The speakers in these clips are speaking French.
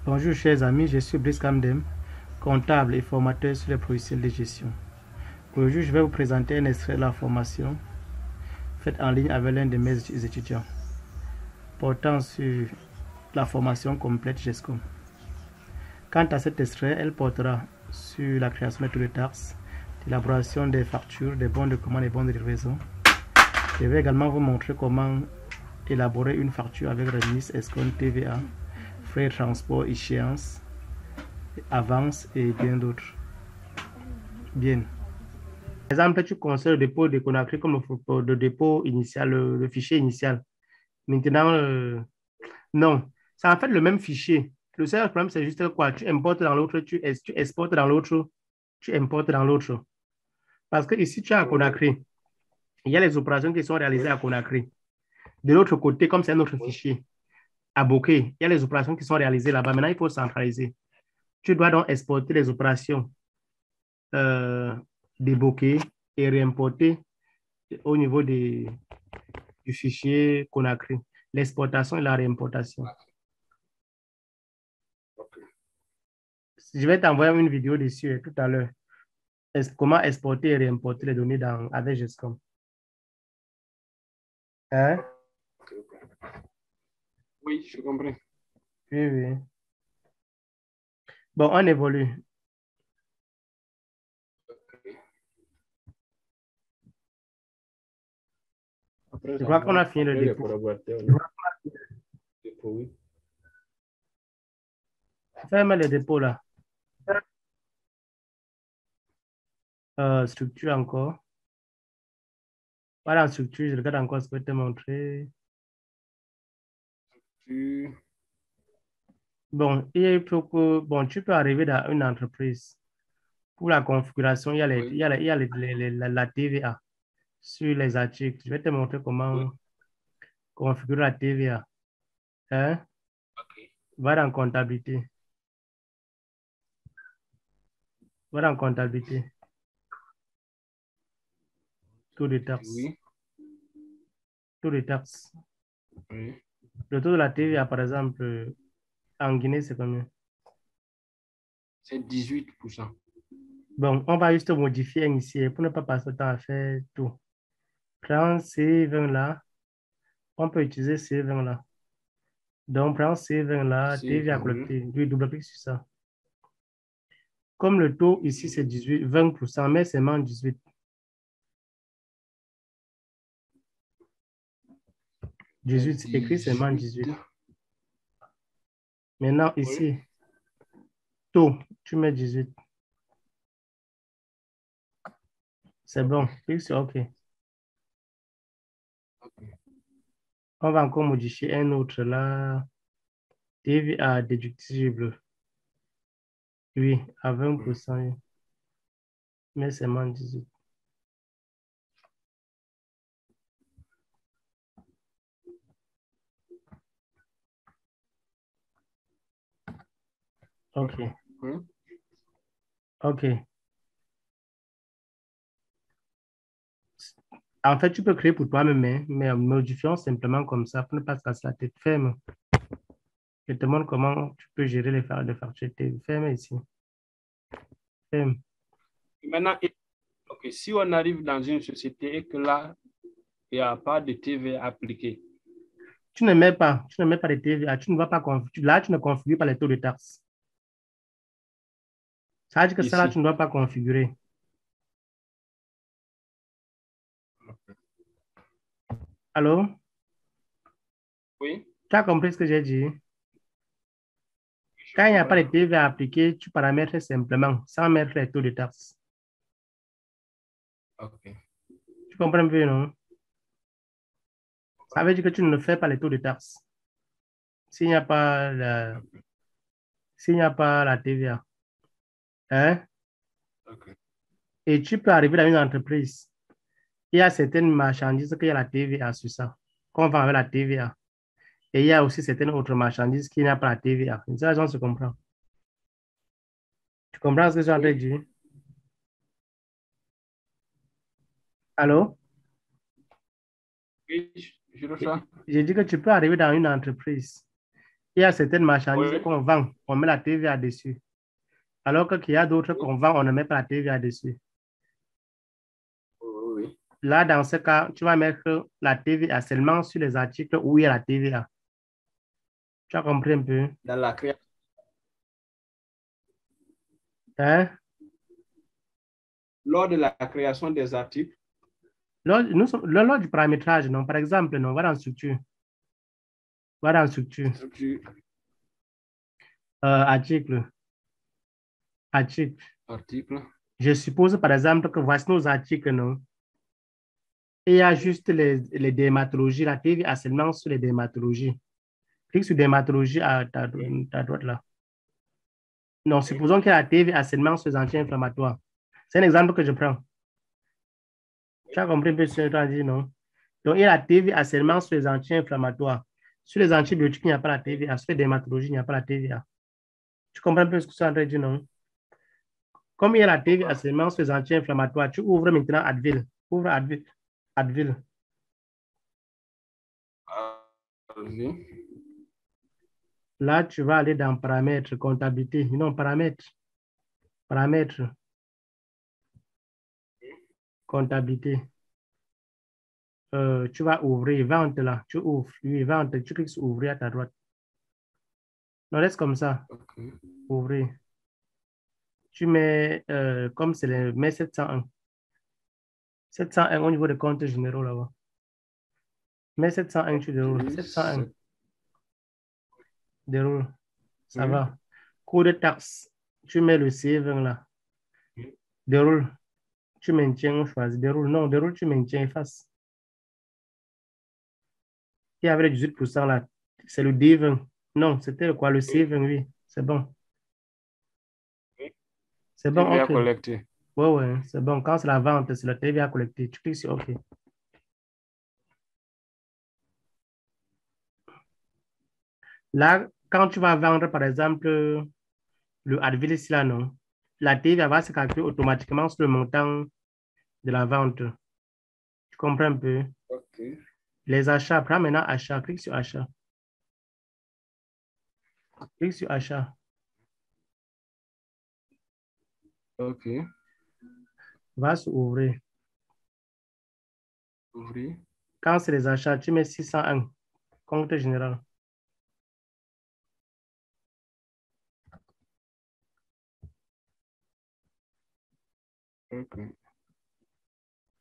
Bonjour chers amis, je suis Brice Kamdem, comptable et formateur sur les logiciels de gestion. Aujourd'hui, je vais vous présenter un extrait de la formation faite en ligne avec l'un de mes étudiants portant sur la formation complète GESCOM. Quant à cet extrait, elle portera sur la création de tous les taxes, l'élaboration des factures, des bons de commande et bons de livraison. Je vais également vous montrer comment élaborer une facture avec remise, escompte, TVA, frais de transport, échéance, avance et bien d'autres. Bien. Par exemple, tu considères le dépôt de Conakry comme le dépôt initial, le fichier initial. Maintenant, non. C'est en fait le même fichier. Le seul problème, c'est juste quoi? Tu importes dans l'autre, tu exportes dans l'autre, tu importes dans l'autre. Parce que ici, tu as à Conakry. Il y a les opérations qui sont réalisées à Conakry. De l'autre côté, comme c'est un autre fichier, à Bokeh, il y a les opérations qui sont réalisées là-bas. Maintenant, il faut centraliser. Tu dois donc exporter les opérations des Bokeh et réimporter au niveau du fichier Conakry, l'exportation et la réimportation. Je vais t'envoyer une vidéo dessus tout à l'heure. Comment exporter et réimporter les données avec GESCOM. Hein? Oui, je comprends. Oui, oui. Bon, on évolue. Après Je crois qu'on a fini le après les dépôt. collaborateurs, dépôt, oui. Ferme le dépôt là. Structure encore. Voilà, structure, je regarde encore ce que je peux te montrer. Bon, bon, tu peux arriver dans une entreprise. Pour la configuration, il y a, Oui, il y a la TVA sur les articles. Je vais te montrer oui, comment configurer la TVA. Hein? ok. Va dans comptabilité. Va dans comptabilité. Taux de taxes. Oui, Taux de taxes. oui. Le taux de la TVA, par exemple, en Guinée, c'est combien? C'est 18%. Bon, on va juste modifier ici pour ne pas passer le temps à faire tout. Prends ces 20 là. On peut utiliser ces 20 là. Donc, prends ces 20 là, C'est TVA 20, oui. collectée. Oui, double-clic sur ça. Comme le taux ici, c'est 18, 20%, mais c'est moins 18. 18, 18, c'est écrit seulement 18. Maintenant, oui. ici, taux, tu mets 18. C'est Ok, bon. Clique sur OK. ok. On va encore modifier un autre là. TVA déductible. Oui, à Oui. 20%, oui. Mais seulement 18. OK. Oui. OK. En fait, tu peux créer pour toi-même, hein, mais en modifiant simplement comme ça pour ne pas se casser la tête. Ferme. Je te montre comment tu peux gérer les factures. Ferme ici. Ferme. Maintenant, ok, si on arrive dans une société et que là, il n'y a pas de TVA appliqué, Tu ne mets pas de TVA. Tu ne vas pas là, tu ne configures pas les taux de taxes. Ça veut dire que ça, là, tu ici. ne dois pas configurer. Allô? Oui, Tu as compris ce que j'ai dit? je Quand il n'y a pas de comprends. TVA appliqué, tu paramètres simplement, sans mettre les taux de taxes. Ok. Tu comprends un peu, non? Ça veut dire que tu ne fais pas les taux de taxes. S'il n'y a pas la, s'il n'y a pas la TVA. Hein? Ok. Et tu peux arriver dans une entreprise. Il y a certaines marchandises qu'il y a la TVA sur ça, qu'on vend avec la TVA. Et il y a aussi certaines autres marchandises qui n'ont pas la TVA. Ça, on se comprend. Tu comprends ce que j'ai en train de Oui, dire? Allô? oui, je reçois. J'ai dit que tu peux arriver dans une entreprise. Il y a certaines marchandises Oui. qu'on vend, on met la TVA dessus. Alors qu'il y a d'autres qu'on vend, on ne met pas la TVA dessus. Oui, oui. Là, dans ce cas, tu vas mettre la TVA seulement sur les articles où il y a la TVA. Tu as compris un peu? Dans la création. Hein? Lors de la création des articles. Lors du paramétrage, non? Par exemple, non, on va dans structure. On va dans structure. Structure. Article. Article. Article. Je suppose, par exemple, que voici nos articles, non? Et il y a juste les dermatologies. La TVA seulement sur les dermatologies. Clique sur dermatologie à ta droite là. Non, Oui. supposons que la TVA seulement sur les anti-inflammatoires. C'est un exemple que je prends. Tu as compris un peu ce que je t'ai dit, non? Donc, il y a la TVA seulement sur les anti-inflammatoires. Sur les antibiotiques, il n'y a pas la TVA. Sur les dermatologies, il n'y a pas la TVA. Tu comprends un peu ce que je suis en train de dire, non? Comme il y a la TVA seulement sur les anti-inflammatoires, tu ouvres maintenant Advil. Ouvre Advil. Advil. Vas-y. Là, tu vas aller dans paramètres, comptabilité. Non, paramètres. Paramètres. Comptabilité. Tu vas ouvrir, vente là. Tu ouvres, oui, vente. Tu cliques sur ouvrir à ta droite. Non, laisse comme ça. Okay. Ouvrir. Tu mets, comme c'est le mets 701. 701 au niveau des comptes généraux là-bas. Mets 701, tu déroules. Okay. 701, déroule. Ça Oui. va. Coût de taxe. Tu mets le C20 là. Déroule. Tu maintiens, on choisit. Déroule. Non, déroule, tu maintiens, efface. Il y avait le 18% là. C'est le D20. Non, c'était le quoi? Le C20, oui. C'est bon. C'est bon, TVA OK. collecté. Ouais, ouais, c'est bon. Quand c'est la vente, c'est la TVA collectée. Tu cliques sur OK. Là, quand tu vas vendre, par exemple, le Advil ici, là, non? La TVA va se calculer automatiquement sur le montant de la vente. Tu comprends un peu? OK. Les achats, prends maintenant achat. Clique sur achat. Clique sur achat. OK. Va sur ouvrir. Ouvrir. Quand c'est les achats, tu mets 601. Compte général. OK.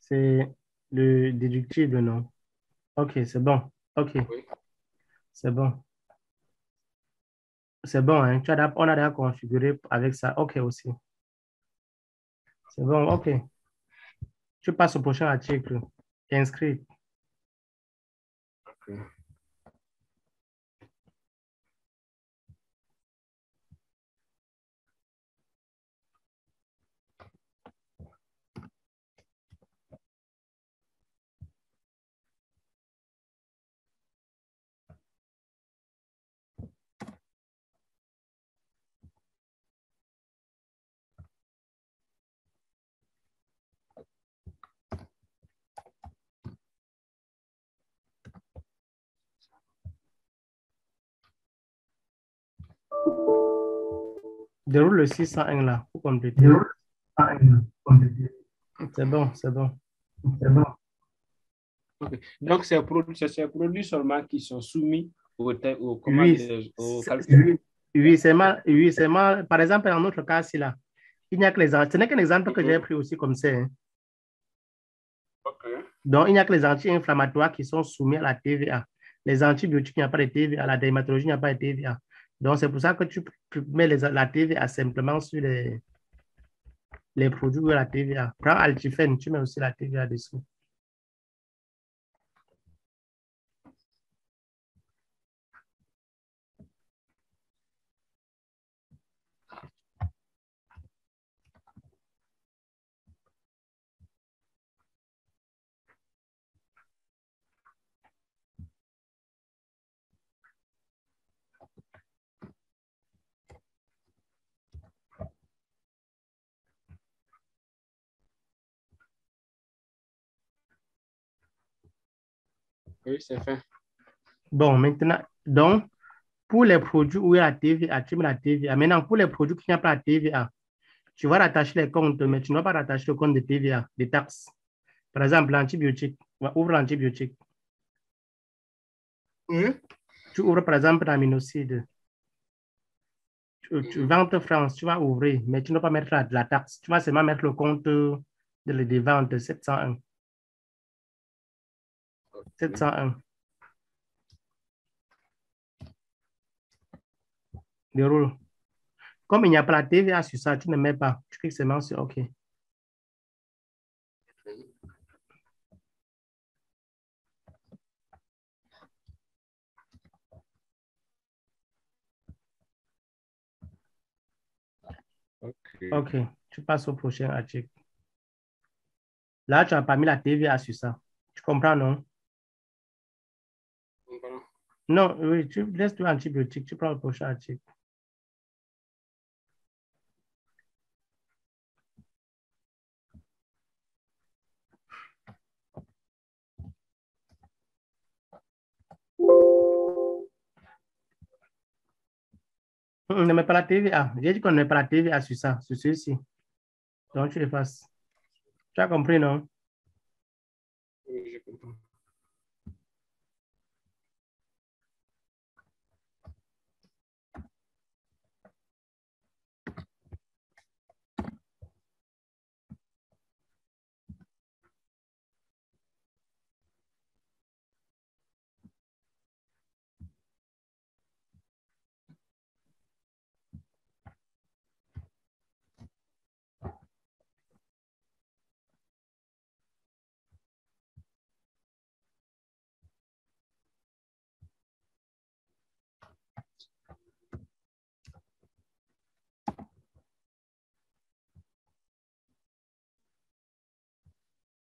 C'est le déductible, non? OK, c'est bon. OK, Oui. c'est bon. C'est bon, hein? On a déjà configuré avec ça. OK aussi. C'est bon, OK. Tu passes au prochain article. Inscrit. OK. Déroule le 601 là pour compléter. C'est bon, c'est bon. OK. Donc, c'est ces produits seulement qui sont soumis Oui, au calcul. oui, c'est mal. Par exemple, dans notre cas, là, il n'y a que les ce n'est qu'un exemple que j'ai Mhm. pris aussi comme ça, hein. OK. Donc, il n'y a que les anti-inflammatoires qui sont soumis à la TVA. Les antibiotiques, il n'y a pas de TVA. La dermatologie, il n'y a pas de TVA. Donc, c'est pour ça que tu mets la TVA simplement sur les produits de la TVA. Prends Altifène, tu mets aussi la TVA dessus. Oui, c'est fait. Bon, maintenant, donc, Pour les produits où il y a la TVA, tu mets la TVA. Maintenant, pour les produits qui n'ont pas la TVA, tu vas rattacher les comptes, mais tu ne vas pas rattacher le compte de TVA, des taxes. Par exemple, l'antibiotique. Ouvre l'antibiotique. Oui. Tu ouvres par exemple l'aminocide. Tu ventes France, tu vas ouvrir, mais tu ne vas pas mettre la taxe. Tu vas seulement mettre le compte de vente 701. 701. Déroule. Comme il n'y a pas la TVA sur ça, tu ne mets pas. Tu cliques seulement sur OK. OK. Tu passes au prochain article. Là, tu n'as pas mis la TVA sur ça. Tu comprends, non? Non, oui, tu laisses tout antibiotique. Tu prends le prochain article. On ne met pas la TVA. J'ai dit qu'on ne met pas la TVA sur ça, sur celui-ci. Donc, tu l'effaces. Tu as compris, non? Oui, je comprends.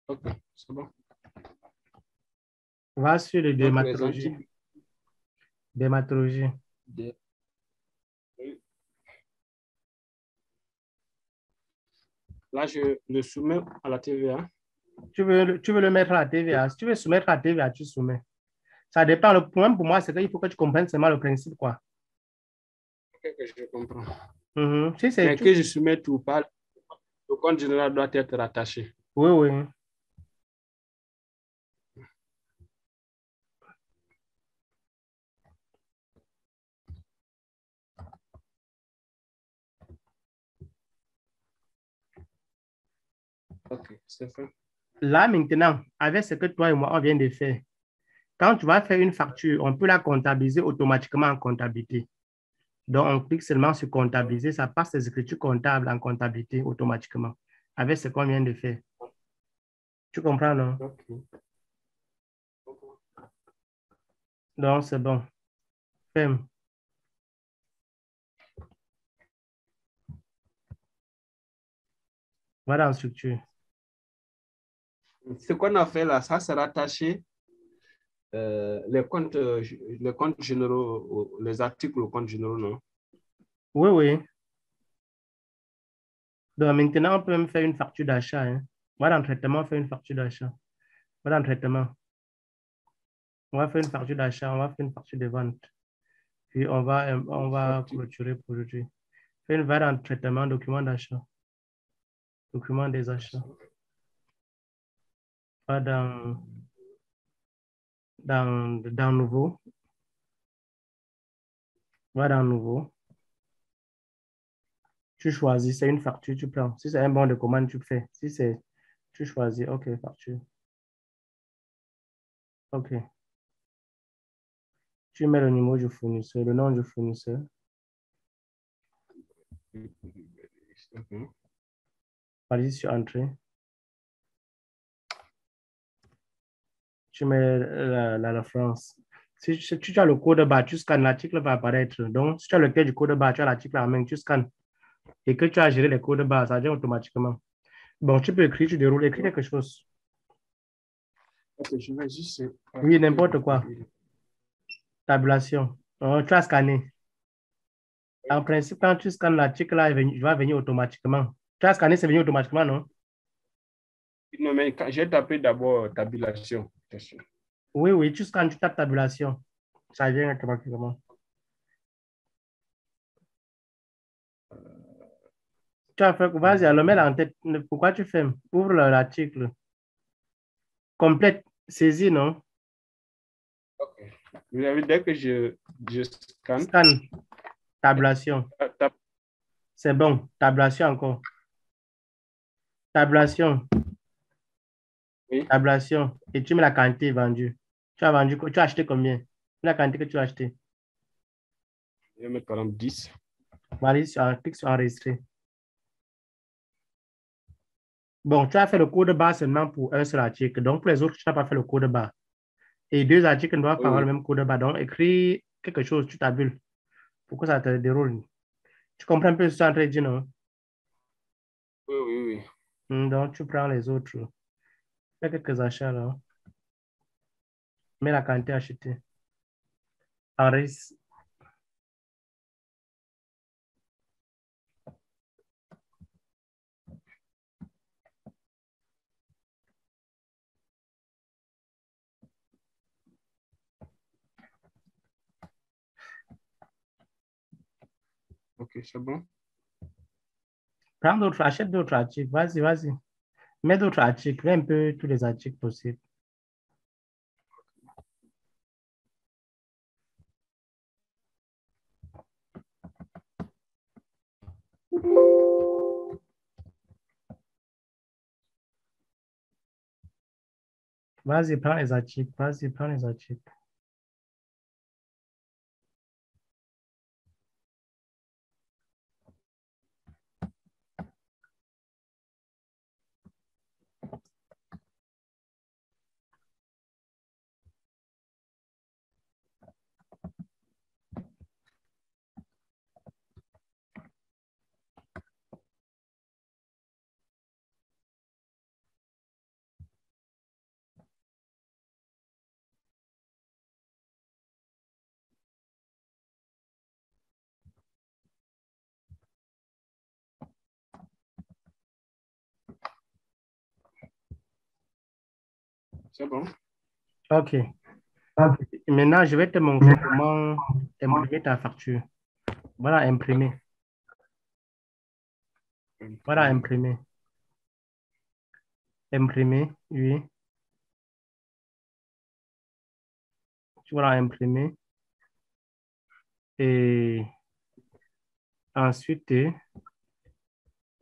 OK, c'est bon. Va sur le Donc, les dermatologie. Dermatologie. Oui. Là, je le soumets à la TVA. Tu veux le mettre à la TVA. Si tu veux soumettre à la TVA, tu soumets. Ça dépend. Le problème pour moi, c'est qu'il faut que tu comprennes seulement le principe, quoi. OK, que je comprends. Si c'est Mais que je soumets tout, pas le compte général doit être rattaché. Oui, oui. OK, c'est fait. Là, maintenant, avec ce que toi et moi, on vient de faire, quand tu vas faire une facture, on peut la comptabiliser automatiquement en comptabilité. Donc, on clique seulement sur comptabiliser, ça passe les écritures comptables en comptabilité automatiquement, avec ce qu'on vient de faire. Tu comprends, non? OK. Donc, c'est bon. Ferme. Va dans structure. Ce qu'on a fait là, ça sera rattaché les comptes généraux, les articles aux comptes généraux, non? Oui, oui. Donc, maintenant, on peut même faire une facture d'achat. Hein. Va dans traitement, faire une facture d'achat. Va dans traitement. On va faire une facture d'achat, on va faire une facture de vente. Puis, on va clôturer pour aujourd'hui. Fais une va dans traitement, document d'achat. Document des achats. Va dans nouveau. Va dans nouveau. Tu choisis, c'est une facture, tu prends. Si c'est un bon de commande, tu fais. Si c'est, tu choisis, OK, facture. OK. Tu mets le numéro du fournisseur, le nom du fournisseur. Vas-y sur entrée. Tu mets la France. Si tu as le code barre, tu scannes, l'article va apparaître. Donc, si tu as le code du code barre, tu as l'article en main, tu scannes. Et que tu as géré les codes barres, ça vient automatiquement. Bon, tu peux écrire, tu déroules, écris quelque chose. OK, je vais juste... Oui, n'importe quoi. Tabulation. Oh, tu as scanné. En principe, quand tu scannes l'article, là, il va venir automatiquement. Tu as scanné, c'est venu automatiquement, non? Non, mais j'ai tapé d'abord tabulation. Oui, oui, tu scannes, tu tapes tabulation. Ça vient automatiquement. Tu as fait, vas-y, alors mets-la en tête. Pourquoi tu fais? Ouvre l'article. Complète, saisie, non? Ok. Vous avez dès que je scanne, Scan, tablation. tape. C'est bon. Tablation encore. Tablation, Oui, tablation. Et tu mets la quantité vendue. Tu as acheté combien? La quantité que tu as acheté. je vais mettre par exemple 10. Voilà, clique sur enregistrer. Bon, tu as fait le code barre seulement pour un seul article. Donc, pour les autres, tu n'as pas fait le code barre. Et deux articles ne doivent Oui, pas avoir oui. le même code barre. Donc, écris quelque chose, tu tabules. Pourquoi ça te déroule? Tu comprends un peu ce que tu es en train de dire, non? Oui, oui, oui. Donc, tu prends les autres. Fais quelques achats, là. Mets la quantité achetée. Enregistre. Ok, c'est bon. Prends d'autres, achète d'autres articles. Vas-y, vas-y. Mets d'autres articles. Mets un peu tous les articles possibles. Vas-y, prends les articles. Vas-y, prends les articles. C'est bon. OK. Maintenant, je vais te montrer comment imprimer ta facture. Voilà, imprimer. Voilà, imprimer. Imprimer, oui. Tu vas imprimer. Et ensuite,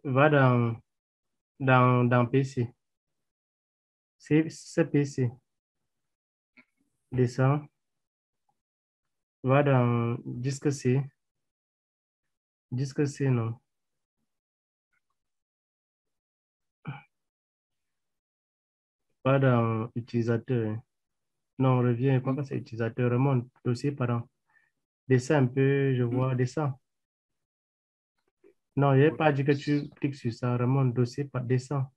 va dans PC. C'est PC. Descends. Va dans disque C. Disque C, non. Va dans utilisateur. Non, reviens. Quoi que c'est utilisateur. Remonte. Dossier, pardon. Descends un peu, je vois. Descends. Non, il n'y a pas dit que tu cliques sur ça. Remonte. Dossier, descends.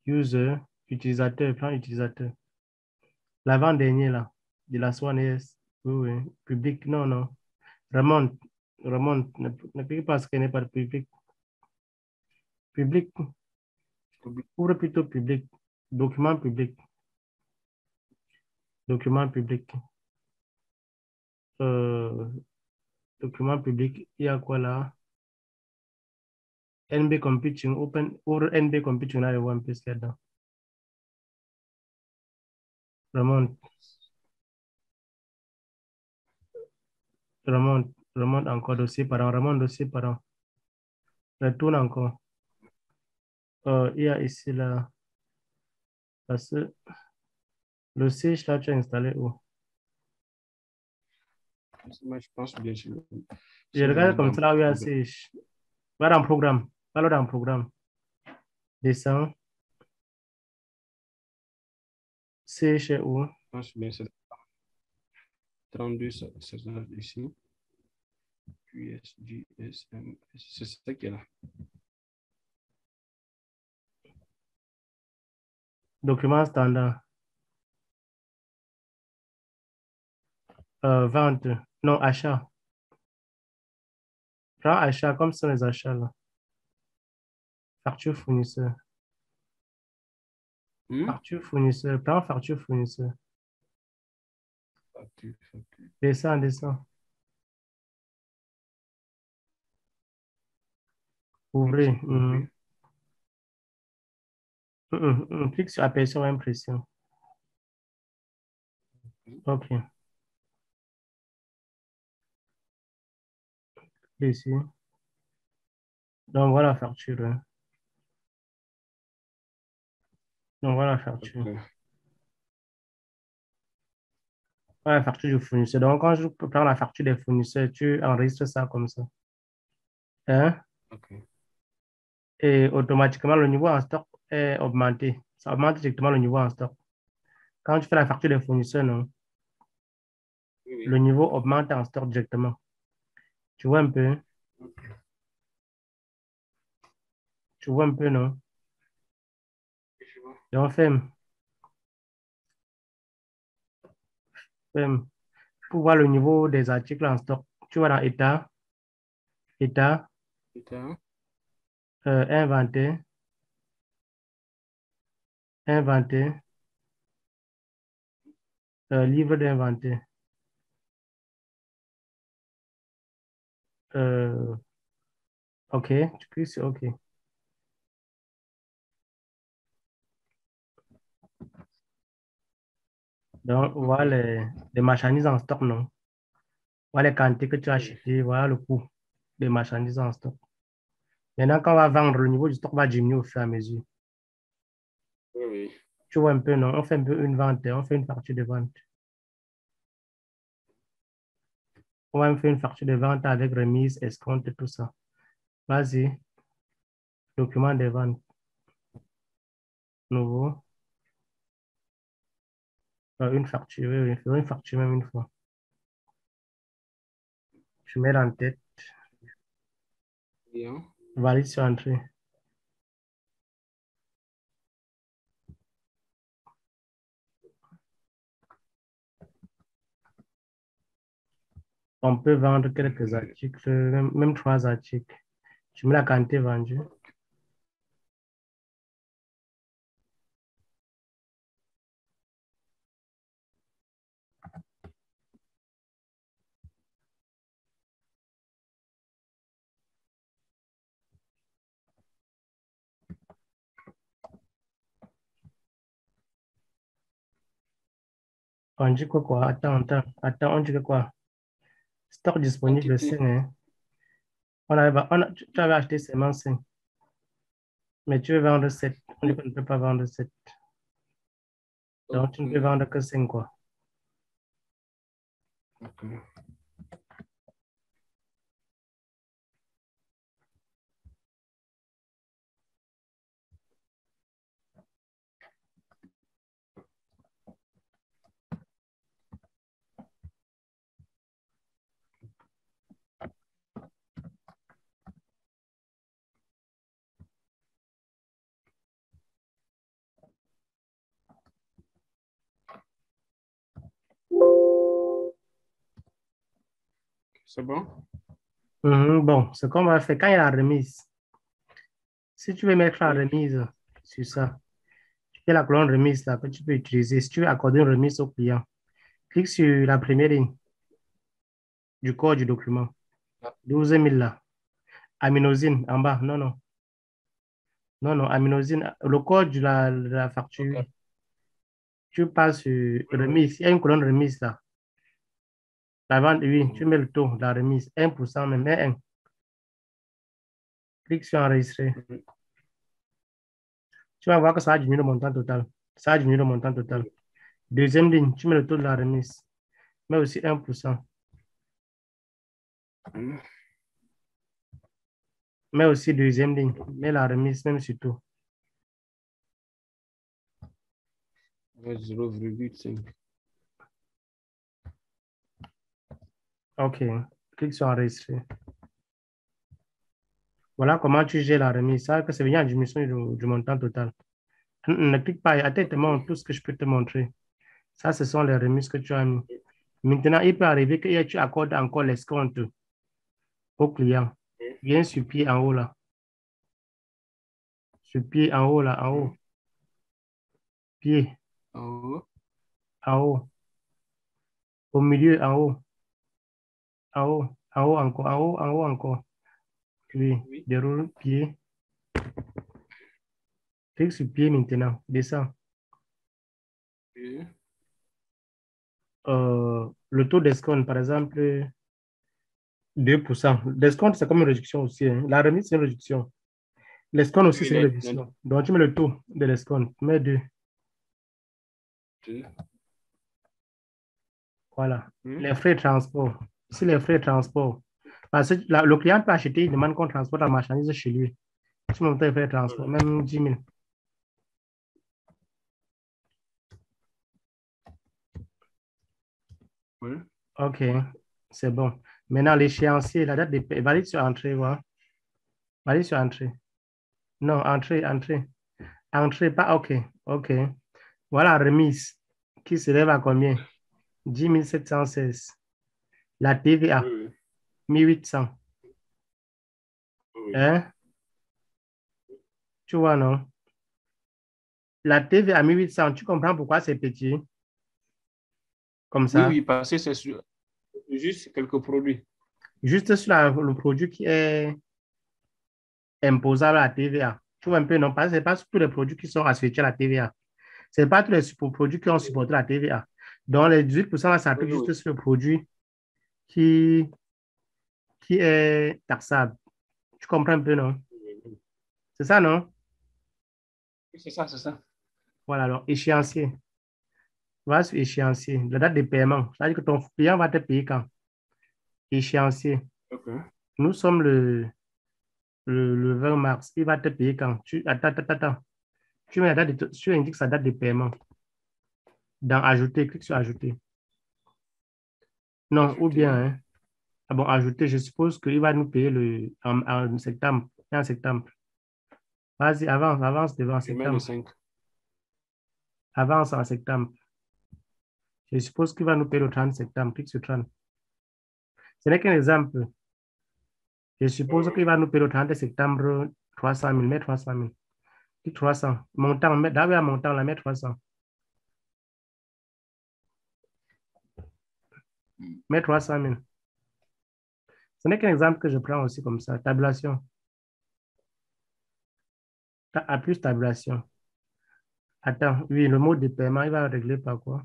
User. Utilisateur. Prends utilisateur. L'avant-dernier, là. De la Swan ES. Oui, oui. Public. Non, non. Remonte. Remonte. Ne clique pas ce qu'il n'est pas de public. Public. Ouvre plutôt public. Document public. Document public. Euh, document public. Il y a quoi là? NB Computing. Ouvre NB Computing là et voir un peu ce qu'il y a dedans. Remonte. Remonte. Remonte encore dossier par an. Remonte dossier par an. Retourne encore. Il y a ici là. Parce que le siège là, tu as installé où? Moi, je pense bien sûr. Je Si je regarde vais comme dans ça là où il y a programme, siège. Va dans programme. Va là dans programme. Descends. Siège est où? je pense bien c'est 32, c'est ça ici. QSGSM, c'est ça qui est là. Document standard. Vente. Non, achat. Prends achat comme ce sont les achats là. Facture fournisseur. Hmm? Facture fournisseur. Prends facture fournisseur. Facture, facture. Descends, descends. Ouvrez. Ouvrir. Clique sur aperçu impression. OK. Ici. Donc, voilà la facture, hein. Donc, voilà la facture. Ok. Voilà la facture du fournisseur. Donc, quand je prends la facture des fournisseurs, tu enregistres ça comme ça. Hein? Ok. Et automatiquement, le niveau en stock est augmenté. Ça augmente directement le niveau en stock. Quand tu fais la facture des fournisseurs, non, Oui, le oui. niveau augmente en stock directement. Tu vois un peu? Ok. Tu vois un peu, non? Je vois. Donc, ferme. Pour voir le niveau des articles en stock, tu vas dans état, Putain. inventaire, inventaire, livre d'inventaire. Euh, OK, tu cliques sur OK. Donc, voilà les marchandises en stock, non? Voilà les quantités que tu as Oui, achetées, voilà le coût des marchandises en stock. Maintenant, quand on va vendre, le niveau du stock va diminuer au fur et à mesure. oui, oui. Tu vois un peu, non? On fait un peu une vente, on fait une facture de vente. On va faire une facture de vente avec remise, escompte, tout ça. Vas-y, document de vente, nouveau. Une facture, oui, oui, faire une facture même une fois. Je mets en tête, Bien. valide sur entrée. On peut vendre quelques articles, même 3 articles. Je mets la quantité vendue. On dit quoi? Attends, on dit que quoi? Stock disponible Quantité. 5, hein. Tu avais acheté seulement 5, mais tu veux vendre 7. On dit Oui. qu'on ne peut pas vendre 7. Donc, tu ne peux Ok. vendre que 5, quoi. Ok. C'est bon? Bon, ce qu'on va faire, quand il y a la remise, si tu veux mettre la Oui. remise sur ça, tu fais la colonne remise là que tu peux utiliser. Si tu veux accorder une remise au client, clique sur la première ligne du corps du document. Ah, 12 000 là. Aminosine en bas. Non, non. Non, non. Aminosine. Le code de la facture. ok. Oui. Tu passes sur Oui, oui. remise. Il y a une colonne remise là. La vente, oui. Tu Mhm. mets le taux de la remise. 1% même. 1. Clique sur enregistrer. Mhm. Tu vas voir que ça va diminuer le montant total. Ça va diminuer le montant total. Oui. Deuxième ligne, tu mets le taux de la remise. Mais aussi 1%. Mhm. Mais aussi deuxième ligne. Mets la remise même sur tout. Ouais, 0,5. OK. Clique sur enregistrer. Voilà comment tu gères la remise. Ça, que c'est venu en diminution du montant total. Ne clique pas. Attends, te montre tout ce que je peux te montrer. Ça, ce sont les remises que tu as mis. Maintenant, il peut arriver que tu accordes encore l'escompte au client. Viens sur pied en haut là. Sur pied en haut là, en Mhm. haut. Pied En haut. en haut. Au milieu en haut. En haut. En haut encore. En haut, en haut encore. Oui, Oui. déroule pied. Clique sur pied maintenant. Descends. Oui. Le taux d'escompte, par exemple, 2%. L'escompte, c'est comme une réduction aussi, hein. La remise, c'est une réduction. L'escompte aussi, Oui, c'est une réduction. Donc, tu mets le taux de l'escompte. Mets 2. deux. Voilà. Oui. Les frais de transport. Ici, les frais de transport. Parce que le client peut acheter, il demande qu'on transporte la marchandise chez lui. Tu montes les frais de transport, même 10 000. Oui. OK, c'est bon. Maintenant, l'échéancier, la date de paie. Valide sur entrée, voilà. Valide sur entrée. Non, entrée, entrée. Entrée, pas OK. OK. Voilà, remise qui s'élève à combien? 10 716. La TVA, Oui. 1800. Oui. Hein? Tu vois, non? La TVA à 1800, tu comprends pourquoi c'est petit? Comme Oui, ça. oui, parce que c'est juste quelques produits. Juste sur le produit qui est imposable à la TVA. Tu vois un peu, non? Parce que ce n'est pas sur tous les produits qui sont assujettis à la TVA. Ce n'est pas tous les produits qui ont supporté la TVA. Donc, les 18%, là, ça Oui, applique oui. juste sur le produit qui, qui est taxable. Tu comprends un peu, non? Oui. C'est ça, non? Oui, c'est ça, c'est ça. Voilà, alors, échéancier. Va sur échéancier. La date de paiement. C'est-à-dire que ton client va te payer quand? Échéancier. OK. Nous sommes le 20 mars. Il va te payer quand? Attends, attends, attends. Tu mets la date tu indiques sa date de paiement. Dans ajouter, clique sur ajouter. Non, ou bien, Ajouter. hein. Ah bon, ajouter, je suppose qu'il va nous payer en septembre. En septembre. Vas-y, avance, avance devant Je mets le septembre. 5. Avance en septembre. Je suppose qu'il va nous payer le 30 septembre. Clique sur 30. Ce n'est qu'un exemple. Je suppose qu'il va nous payer le 30 septembre 300 000. Mets 300 000. Clique 300. Montant, d'abord montant, la mets 300. Mets 300 000. Ce n'est qu'un exemple que je prends aussi comme ça. Tabulation. À plus tabulation. Attends, oui, le mode de paiement, il va régler par quoi?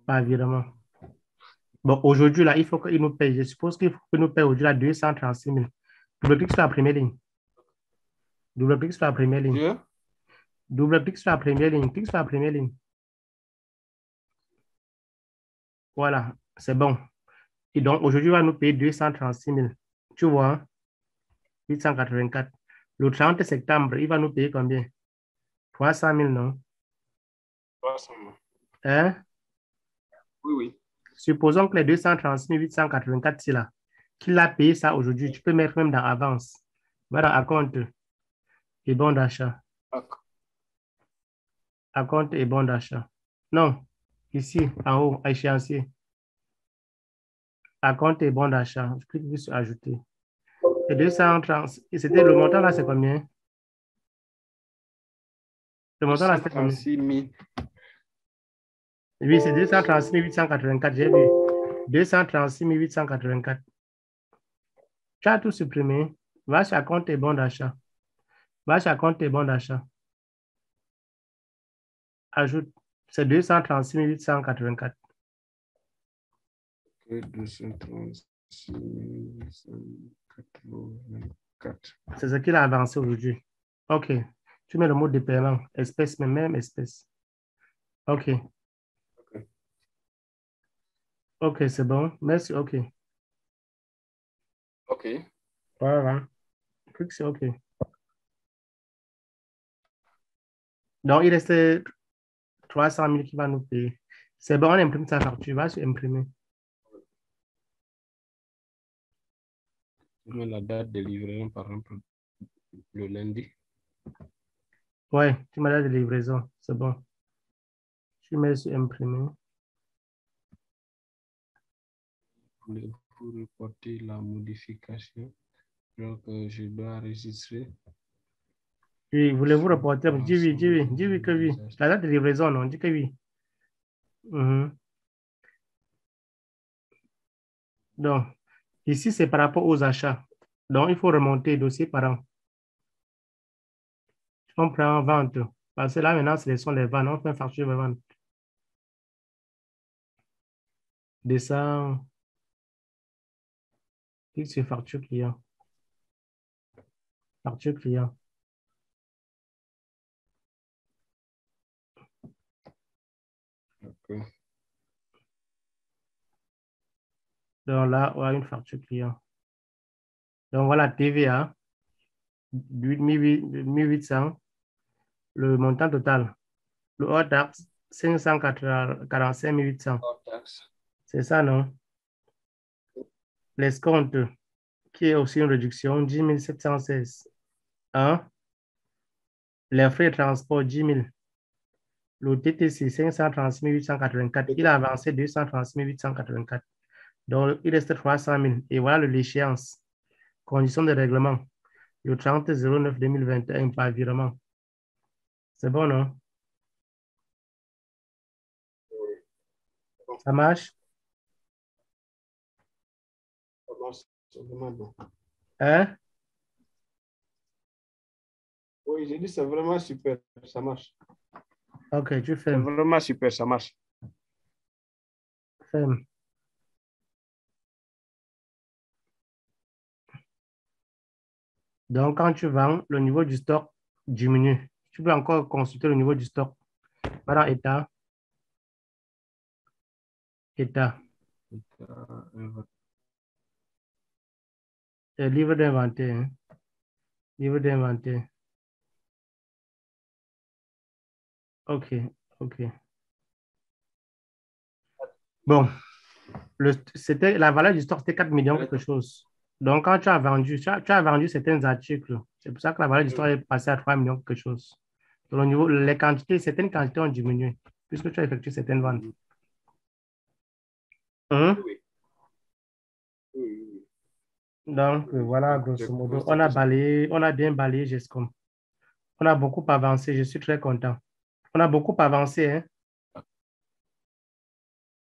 Par virement. Bon, aujourd'hui, là, il faut qu'il nous paye. Je suppose qu'il faut qu'il nous paye aujourd'hui à 236 000. Double-clique sur la première ligne. Double-clique sur la première ligne. Dieu. Double-clique sur la première ligne. Clique sur la première ligne. Voilà, c'est bon. Et donc, aujourd'hui, il va nous payer 236 000. Tu vois, 884. Le 30 septembre, il va nous payer combien? 300 000, non? 300. Hein? Oui, oui. Supposons que les 236 884, c'est là. Qu'il a payé ça aujourd'hui. Tu peux mettre même dans avance. Va dans compte et bon d'achat. D'accord. Compte et bon d'achat. Non, ici, en haut, à échéancier. Compte et bon d'achat. Je clique sur ajouter. Et 230, et c'était le montant là, c'est combien? Le montant là, c'était combien? 236 000. Oui, c'est 236 884, j'ai vu. 236 884. Tu as tout supprimé. Va sur compte et bon d'achat. Va sur compte et bon d'achat. Ajoute. C'est 236 884. 236 884. C'est ce qu'il a avancé aujourd'hui. OK. Tu mets le mot de paiement. Espèce, même espèce. OK. OK. OK, c'est bon. Merci. OK. OK. Voilà. Clique sur OK. Donc, il reste 300 000 qui va nous payer. C'est bon, on imprime sa facture. Va sur imprimer. Je mets la date de livraison, par exemple, le lundi. Ouais, tu m'as dit de livraison. C'est bon. Tu mets sur imprimer. Pour reporter la modification, donc je dois enregistrer. Oui, voulez-vous reporter? Dis oui, dis oui, dis oui que oui. La date de livraison, non, dis que oui. Mhm. Donc, ici, c'est par rapport aux achats. Donc, il faut remonter dossier par an. On prend vente. Parce que là, maintenant, ce sont les ventes. On fait facture de vente. Descend. Clique sur facture client. Facture client. Ok. Donc là, on a une facture client. Donc voilà, TVA, 1800. Le montant total. Le hors taxe, 545 800. Hors taxe. C'est ça, non? L'escompte, qui est aussi une réduction, 10 716. Hein? Les frais de transport, 10 000. Le TTC, 536 884. Il a avancé 236 884. Donc, il reste 300 000. Et voilà l'échéance. Condition de règlement. Le 30-09-2021 par virement. C'est bon, non? Ça marche? C'est vraiment bon. Hein? Oui, j'ai dit c'est vraiment super, ça marche. Ok, tu C'est fermes. vraiment super, ça marche. Ferme. Donc, quand tu vends, le niveau du stock diminue. Tu peux encore consulter le niveau du stock. Voilà, état, état, livre d'inventaire. Hein. Livre d'inventaire. Ok, ok. Bon, c'était, la valeur du stock, c'était 4 millions quelque chose. Donc, quand tu as vendu, tu as vendu certains articles. C'est pour ça que la valeur du stock est passée à 3 millions quelque chose. Donc, au niveau, les quantités, certaines quantités ont diminué puisque tu as effectué certaines ventes. Hein? Oui, oui, oui. Donc, voilà, J'ai grosso modo, on a constaté ça. balayé, on a bien balayé GESCOM. On a beaucoup avancé, je suis très content. On a beaucoup avancé, hein.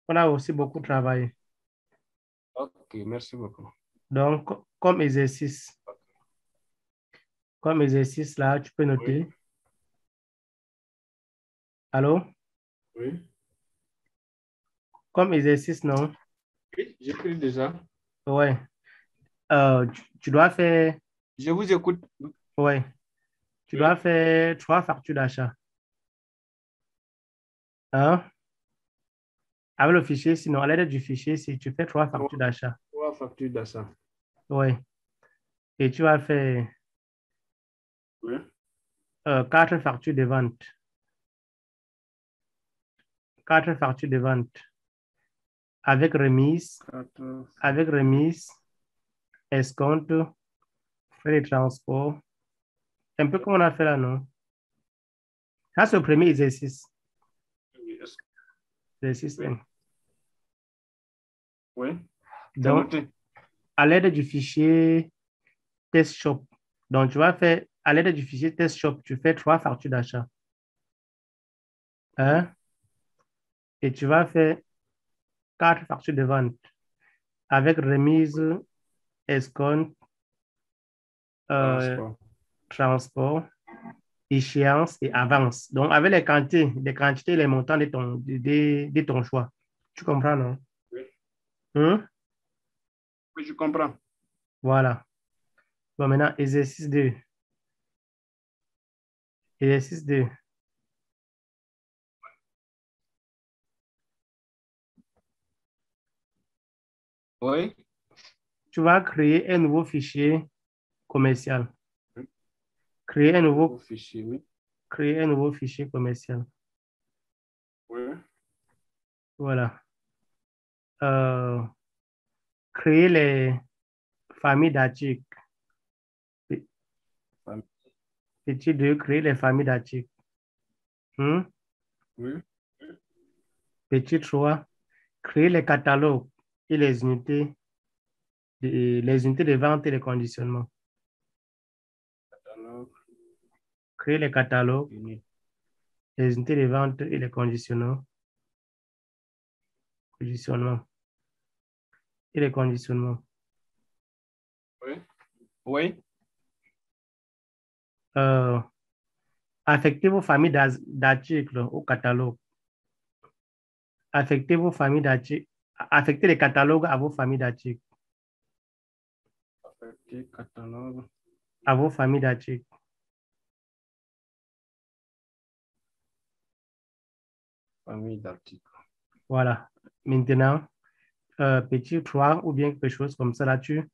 On a aussi beaucoup travaillé. Ok, merci beaucoup. Donc, comme exercice là, tu peux Oui, noter. Allô? oui. Comme exercice, non? Oui, j'écris déjà. Ouais. Tu dois faire, Je vous écoute. ouais, tu Oui, dois faire 3 factures d'achat. Hein? Avec le fichier, sinon, à l'aide du fichier, si tu fais 3 factures trois, d'achat. trois factures d'achat. Ouais. Et tu vas faire Oui. 4 factures de vente. 4 factures de vente. Avec remise, Quatre. avec remise, escompte, frais de transport. Un peu comme on a fait là, non? Ça, c'est le premier exercice. Oui, Exercice oui. 1. Oui. C'est Donc, noté. à l'aide du fichier test shop, donc tu vas faire, à l'aide du fichier test shop, tu fais 3 factures d'achat. Oui. Hein? Et tu vas faire 4 factures de vente avec remise, escompte, euh, Transport. transport, échéance et avance. Donc, avec les quantités et les montants de ton choix. Tu comprends, non? Oui. Hein? Oui, je comprends. Voilà. Bon, maintenant, exercice 2. Exercice 2. Oui. Tu vas créer un nouveau fichier commercial. Oui. Créer un Nouveau nouveau, fichier, oui. créer un nouveau fichier commercial. Oui. Voilà. Euh, créer les familles d'articles. Petit 2, créer les familles d'articles. Hmm? Oui. Petit 3, créer les catalogues et les unités de vente et les conditionnements. Alors, Créer les catalogues, fini. les unités de vente et les conditionnements. et les conditionnements. Oui. Oui. Affectez vos familles d'articles au catalogue. Affectez vos familles d'articles. Affectez les catalogues à vos familles d'articles. Affecter catalogue. À vos familles d'articles. Famille d'articles. Voilà. Maintenant, petit 3 ou bien quelque chose comme ça là-dessus.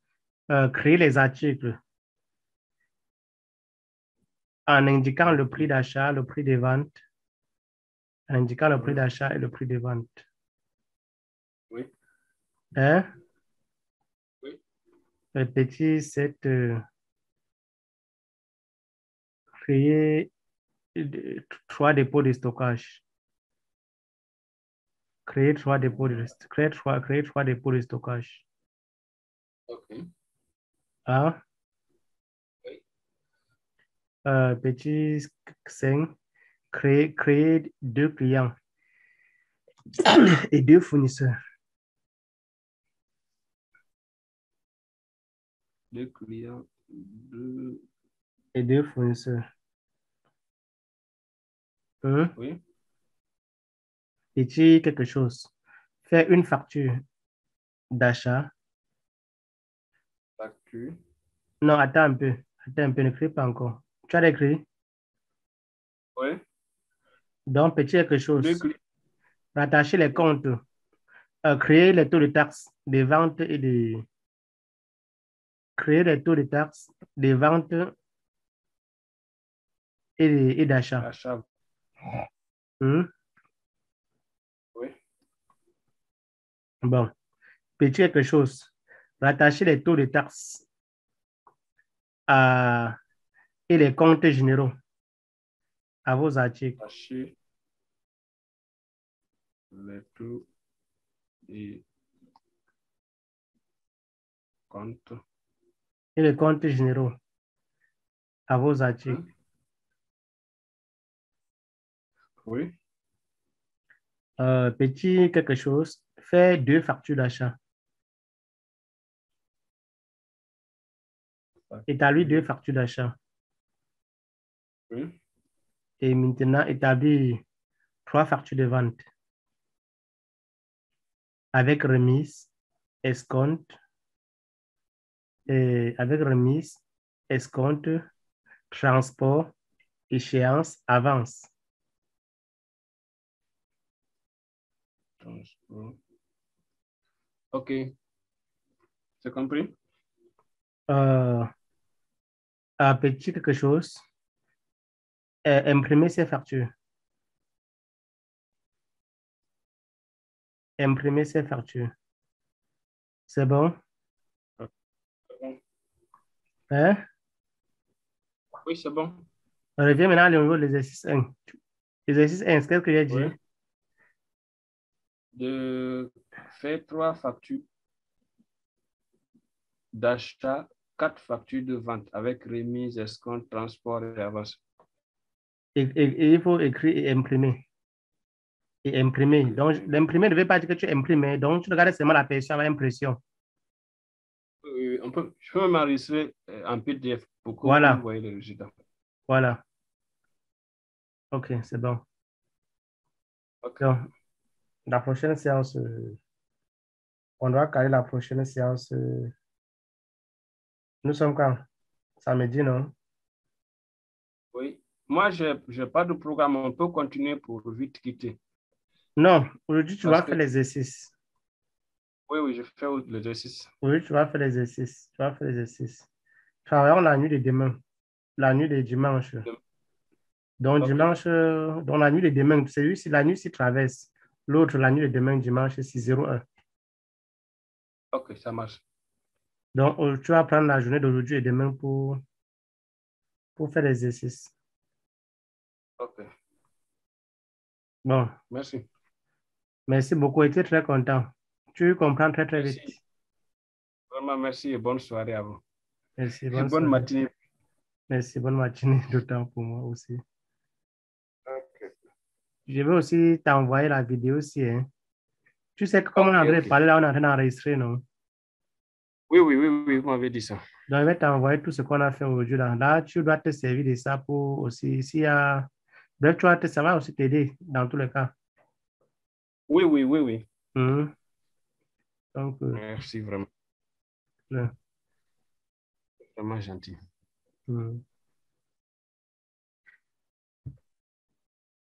Créer les articles en indiquant le prix d'achat, le prix de vente, en indiquant le prix d'achat et le prix de vente. Oui. Hein? Oui. Petit 7, créer 3 dépôts de stockage. Créer 3 dépôts de stockage. OK. Hein? Oui. Petit 5, créer 2 clients et 2 fournisseurs. 2 clients, 2. Et 2 fournisseurs. Hein? Oui. Petit quelque chose. Faire une facture d'achat. Facture. Non, attends un peu. Attends un peu, n'écris pas encore. Tu as écrit? Oui. Donc, petit quelque 2 chose. clients. Rattacher les comptes. Créer les taux de taxes des ventes et des... Créer les taux de taxes des ventes et d'achat. Achat. Hmm? Oui. Bon. Petit quelque chose. Rattacher les taux de taxes et les comptes généraux à vos articles. Acheter les taux et compte. Et les comptes généraux à vos articles. Hein? Oui. Petit quelque chose. Faire 2 factures d'achat. Établir 2 factures d'achat. Oui. Et maintenant, établir 3 factures de vente avec remise, escompte, avec remise, escompte, transport, échéance, avance. Transport. OK. C'est compris? Petit quelque chose. Imprimer ces factures. Imprimer ces factures. C'est bon? C'est bon. Hein? Oui, c'est bon. On revient maintenant au niveau de l'exercice 1. Exercice 1, qu'est-ce que j'ai dit? Oui. De faire 3 factures d'achat, 4 factures de vente avec remise, escompte, transport et avance. Et il faut écrire et imprimer. Et imprimer. Donc, l'imprimer ne veut pas dire que tu imprimes. Hein. Donc, tu regardes seulement la personne avec impression. Je peux m'enregistrer en PDF pour que Voilà. vous voyez le résultat. Voilà. OK, c'est bon. OK. Donc, la prochaine séance, on doit caler la prochaine séance. Nous sommes quand? Samedi, non? Oui. Moi, je n'ai pas de programme. On peut continuer pour vite quitter. Non, aujourd'hui, tu Parce vas que, faire l'exercice. oui, je fais l'exercice. Aujourd'hui, tu vas faire l'exercice. Tu vas faire l'exercice. Travaillons la nuit de demain. La nuit de dimanche. Donc, OK. dimanche, dans la nuit de demain, celui-ci, la nuit s'y traverse. L'autre, la nuit de demain, dimanche, 6:01. OK, ça marche. Donc, tu vas prendre la journée d'aujourd'hui et demain pour faire l'exercice. OK. Bon, Merci. merci beaucoup. J'étais très content. Tu comprends très, très vite. Merci. Vraiment, merci et bonne soirée à vous. Merci, Et bonne bonne soirée. matinée. Merci, bonne matinée d'autant pour moi aussi. OK. Je vais aussi t'envoyer la vidéo aussi. Hein. Tu sais que comme on est en OK, train de OK. parler là, on est en train d'enregistrer, non? Oui, oui, oui, oui, vous m'avez dit ça. Donc, je vais t'envoyer tout ce qu'on a fait aujourd'hui. Là, tu dois te servir de ça pour aussi, s'il y a... Bref, ça va aussi t'aider dans tous les cas. Oui, oui, oui, oui. Mhm. Donc, Merci, vraiment, ouais. vraiment gentil. Mhm.